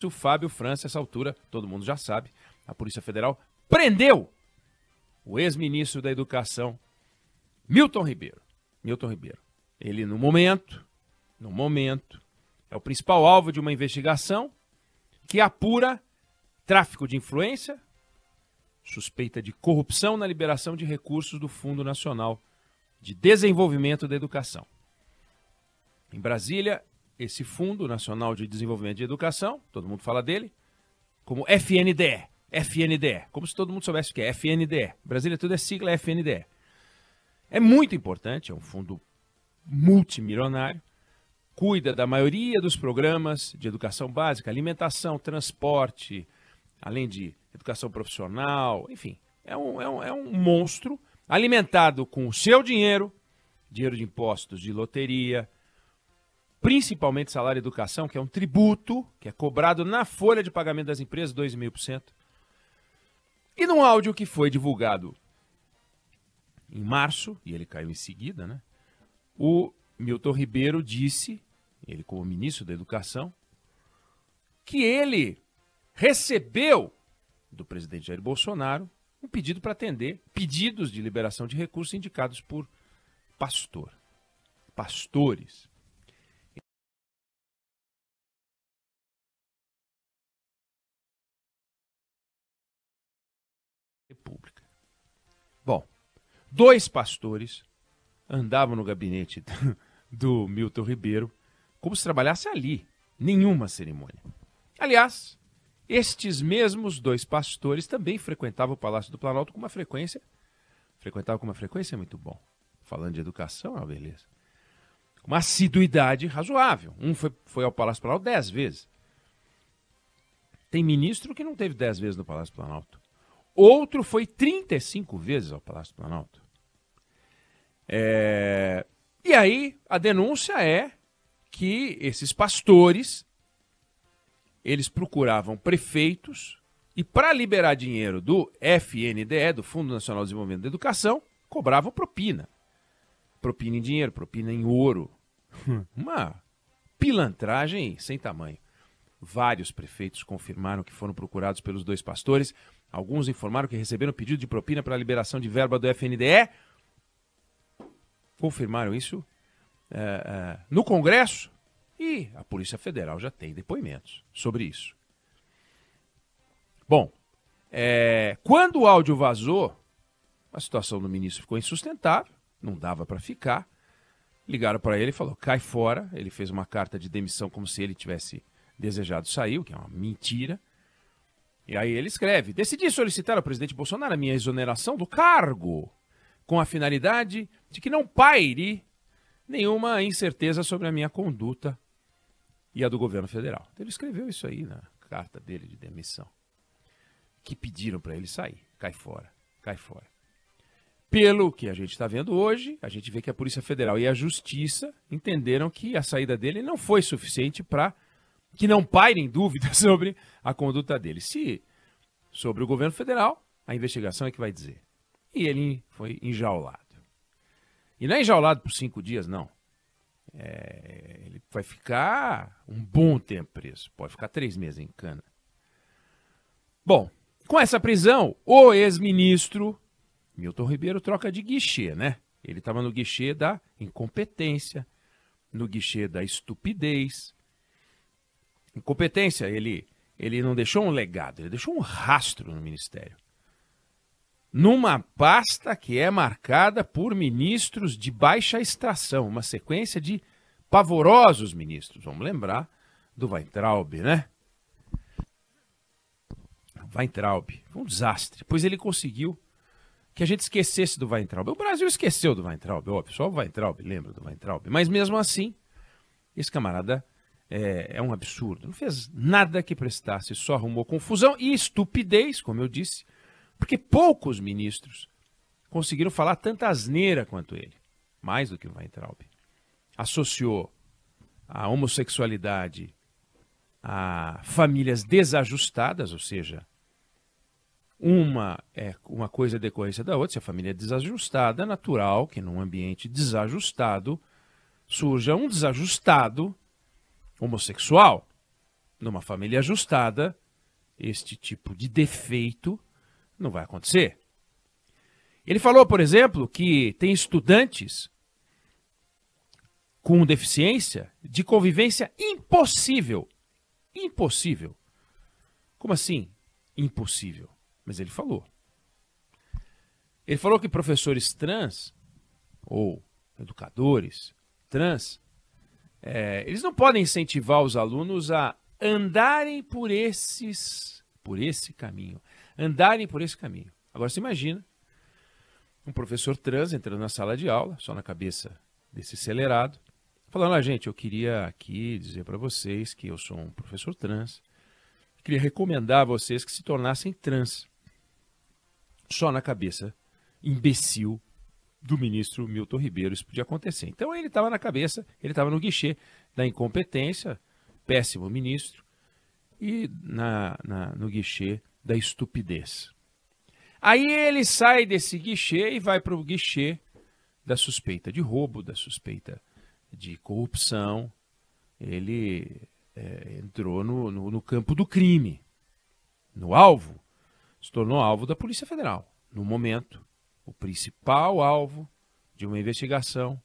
O Fábio França, essa altura, todo mundo já sabe, a Polícia Federal prendeu o ex-ministro da Educação, Milton Ribeiro. Milton Ribeiro. Ele, no momento, é o principal alvo de uma investigação que apura tráfico de influência, suspeita de corrupção na liberação de recursos do Fundo Nacional de Desenvolvimento da Educação. Em Brasília, esse Fundo Nacional de Desenvolvimento de Educação, todo mundo fala dele, como FNDE. FNDE, como se todo mundo soubesse o que é FNDE. Brasília tudo é sigla FNDE. É muito importante, é um fundo multimilionário, cuida da maioria dos programas de educação básica, alimentação, transporte, além de educação profissional, enfim. É um monstro alimentado com o seu dinheiro, dinheiro de impostos, de loteria, principalmente salário e educação, que é um tributo que é cobrado na folha de pagamento das empresas, 2,5%. E num áudio que foi divulgado em março, e ele caiu em seguida, né? O Milton Ribeiro disse, ele como ministro da Educação, que ele recebeu do presidente Jair Bolsonaro um pedido para atender pedidos de liberação de recursos indicados por pastores. República. Bom, 2 pastores andavam no gabinete do Milton Ribeiro como se trabalhasse ali, nenhuma cerimônia. Aliás, estes mesmos 2 pastores também frequentavam o Palácio do Planalto com uma frequência, muito bom. Falando de educação, é uma beleza. Uma assiduidade razoável. Um foi ao Palácio do Planalto 10 vezes. Tem ministro que não teve 10 vezes no Palácio do Planalto. Outro foi 35 vezes ao Palácio do Planalto. E aí, a denúncia é que esses pastores, eles procuravam prefeitos e, para liberar dinheiro do FNDE, do Fundo Nacional de Desenvolvimento da Educação, cobravam propina. Propina em dinheiro, propina em ouro. Uma pilantragem sem tamanho. Vários prefeitos confirmaram que foram procurados pelos 2 pastores. Alguns informaram que receberam pedido de propina para a liberação de verba do FNDE. Confirmaram isso no Congresso e a Polícia Federal já tem depoimentos sobre isso. Bom, quando o áudio vazou, a situação do ministro ficou insustentável, não dava para ficar. Ligaram para ele e falou, cai fora. Ele fez uma carta de demissão como se ele tivesse desejado sair, o que é uma mentira. E aí ele escreve, decidi solicitar ao presidente Bolsonaro a minha exoneração do cargo, com a finalidade de que não paire nenhuma incerteza sobre a minha conduta e a do governo federal. Então ele escreveu isso aí na carta dele de demissão, que pediram para ele sair, cai fora, cai fora. Pelo que a gente está vendo hoje, a gente vê que a Polícia Federal e a Justiça entenderam que a saída dele não foi suficiente para que não pairem dúvidas sobre a conduta dele. Se sobre o governo federal, a investigação é que vai dizer. E ele foi enjaulado. E não é enjaulado por 5 dias, não. Ele vai ficar um bom tempo preso. Pode ficar 3 meses em cana. Bom, com essa prisão, o ex-ministro Milton Ribeiro troca de guichê, né? Ele estava no guichê da incompetência, no guichê da estupidez. Incompetência, ele não deixou um legado, ele deixou um rastro no ministério. Numa pasta que é marcada por ministros de baixa extração, uma sequência de pavorosos ministros. Vamos lembrar do Weintraub, né? Weintraub, foi um desastre. Pois ele conseguiu que a gente esquecesse do Weintraub. O Brasil esqueceu do Weintraub, óbvio, só o Weintraub lembra do Weintraub. Mas mesmo assim, esse camarada é um absurdo. Não fez nada que prestasse, só arrumou confusão e estupidez, como eu disse, porque poucos ministros conseguiram falar tanta asneira quanto ele, mais do que o Weintraub. Associou a homossexualidade a famílias desajustadas, ou seja, uma coisa é decorrência da outra. Se a família é desajustada, é natural que num ambiente desajustado surja um desajustado homossexual. Numa família ajustada, este tipo de defeito não vai acontecer. Ele falou, por exemplo, que tem estudantes com deficiência de convivência impossível. Impossível. Como assim? Impossível. Mas ele falou. Ele falou que professores trans, ou educadores trans, eles não podem incentivar os alunos a andarem por esse caminho. Andarem por esse caminho. Agora você imagina um professor trans entrando na sala de aula, só na cabeça desse acelerado, falando, gente, eu queria aqui dizer para vocês que eu sou um professor trans, queria recomendar a vocês que se tornassem trans. Só na cabeça imbecil do ministro Milton Ribeiro isso podia acontecer. Então ele estava na cabeça, ele estava no guichê da incompetência, péssimo ministro, e no guichê da estupidez. Aí ele sai desse guichê e vai para o guichê da suspeita de roubo, da suspeita de corrupção. Ele entrou no campo do crime, no alvo, se tornou alvo da Polícia Federal. No momento, o principal alvo de uma investigação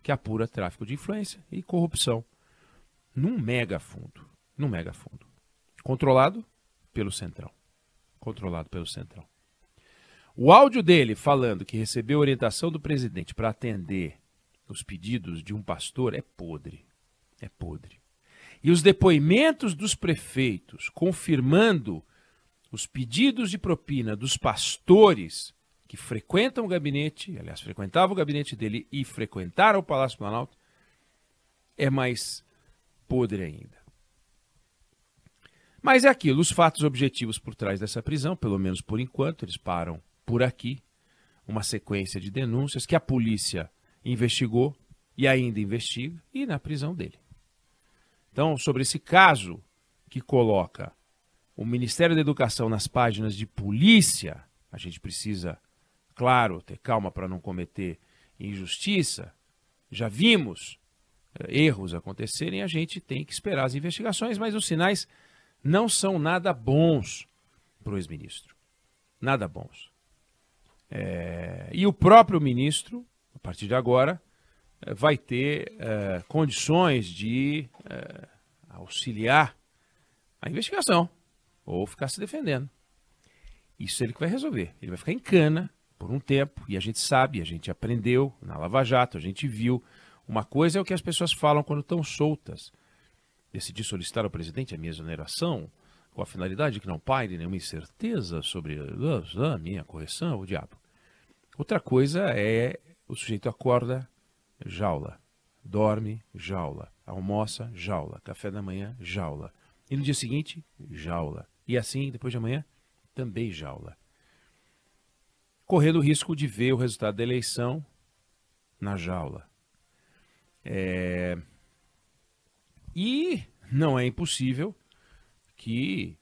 que apura tráfico de influência e corrupção num mega fundo, controlado pelo Centrão. O áudio dele falando que recebeu orientação do presidente para atender os pedidos de um pastor é podre. É podre. E os depoimentos dos prefeitos confirmando os pedidos de propina dos pastores que frequentam o gabinete, aliás, frequentavam o gabinete dele e frequentaram o Palácio Planalto, é mais podre ainda. Mas é aquilo, os fatos objetivos por trás dessa prisão, pelo menos por enquanto, eles param por aqui, uma sequência de denúncias que a polícia investigou e ainda investiga, e na prisão dele. Então, sobre esse caso que coloca o Ministério da Educação nas páginas de polícia, a gente precisa, claro, ter calma para não cometer injustiça. Já vimos erros acontecerem, a gente tem que esperar as investigações, mas os sinais não são nada bons para o ex-ministro. Nada bons. E o próprio ministro, a partir de agora, vai ter condições de auxiliar a investigação ou ficar se defendendo. Isso ele que vai resolver. Ele vai ficar em cana por um tempo, e a gente sabe, a gente aprendeu na Lava Jato, a gente viu. Uma coisa é o que as pessoas falam quando estão soltas. Decidi solicitar ao presidente a minha exoneração com a finalidade de que não paire nenhuma incerteza sobre a minha correção, o diabo. Outra coisa é o sujeito acorda, jaula, dorme, jaula, almoça, jaula, café da manhã, jaula. E no dia seguinte, jaula. E assim, depois de amanhã, também jaula. Correndo o risco de ver o resultado da eleição na jaula. E não é impossível que,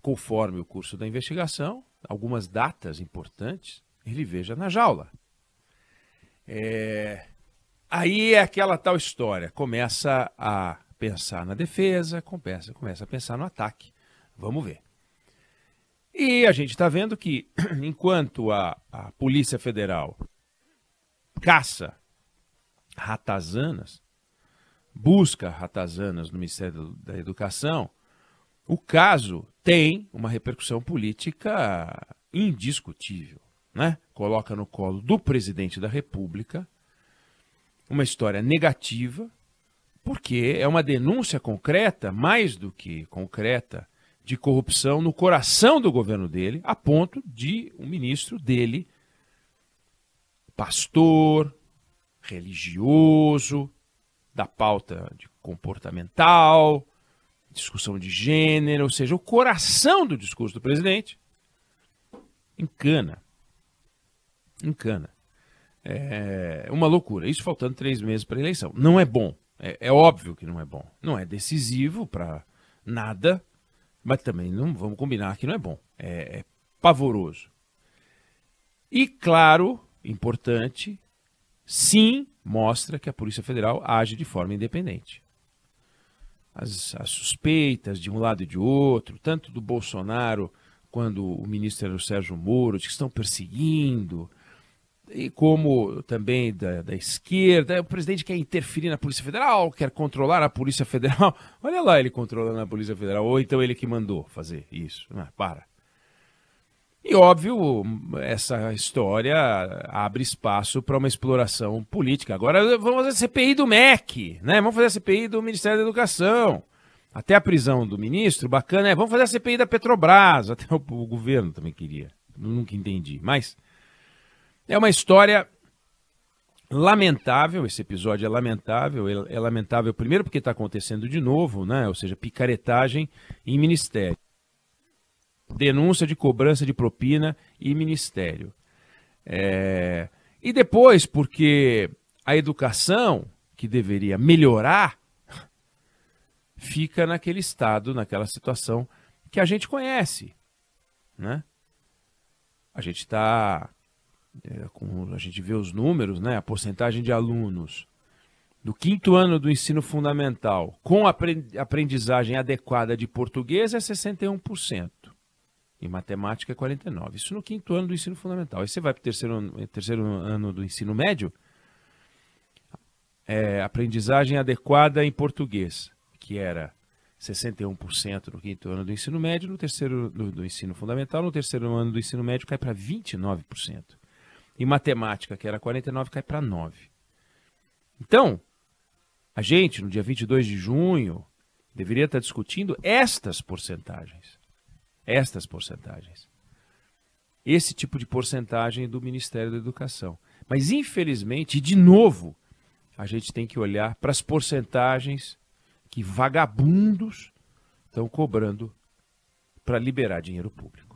conforme o curso da investigação, algumas datas importantes ele veja na jaula. Aí é aquela tal história, começa a pensar na defesa, começa a pensar no ataque. Vamos ver. E a gente está vendo que, enquanto a Polícia Federal caça ratazanas, busca ratazanas no Ministério da Educação, o caso tem uma repercussão política indiscutível, né? Coloca no colo do presidente da República uma história negativa, porque é uma denúncia concreta, mais do que concreta, de corrupção no coração do governo dele, a ponto de um ministro dele, pastor, religioso, da pauta de comportamental, discussão de gênero, ou seja, o coração do discurso do presidente, encana. É uma loucura. Isso faltando 3 meses para a eleição. Não é bom. É óbvio que não é bom. Não é decisivo para nada, mas também não vamos combinar que não é bom. É pavoroso. E, claro, importante, sim, mostra que a Polícia Federal age de forma independente. as suspeitas de um lado e de outro, tanto do Bolsonaro quanto o ministro era o Sérgio Moro, de que estão perseguindo, e como também da esquerda. O presidente quer interferir na Polícia Federal, quer controlar a Polícia Federal. Olha lá ele controlando a Polícia Federal, ou então ele que mandou fazer isso. Para. E, óbvio, essa história abre espaço para uma exploração política. Agora vamos fazer a CPI do MEC, né? Vamos fazer a CPI do Ministério da Educação. Até a prisão do ministro, bacana, vamos fazer a CPI da Petrobras. Até o governo também queria. Nunca entendi. Mas é uma história lamentável, esse episódio é lamentável. É lamentável primeiro porque está acontecendo de novo, né? Ou seja, picaretagem em ministério. Denúncia de cobrança de propina e ministério. E depois, porque a educação, que deveria melhorar, fica naquele estado, naquela situação que a gente conhece, né? A gente a gente vê os números, né? A porcentagem de alunos do 5º ano do ensino fundamental com aprendizagem adequada de português é 61%. E matemática é 49%. Isso no 5º ano do ensino fundamental. Aí você vai para o terceiro ano do ensino médio, aprendizagem adequada em português, que era 61% no 5º ano do ensino médio, no terceiro do ensino fundamental, no 3º ano do ensino médio cai para 29%. E matemática, que era 49%, cai para 9%. Então, a gente, no dia 22 de junho, deveria estar discutindo estas porcentagens. Esse tipo de porcentagem do Ministério da Educação. Mas, infelizmente, de novo, a gente tem que olhar para as porcentagens que vagabundos estão cobrando para liberar dinheiro público.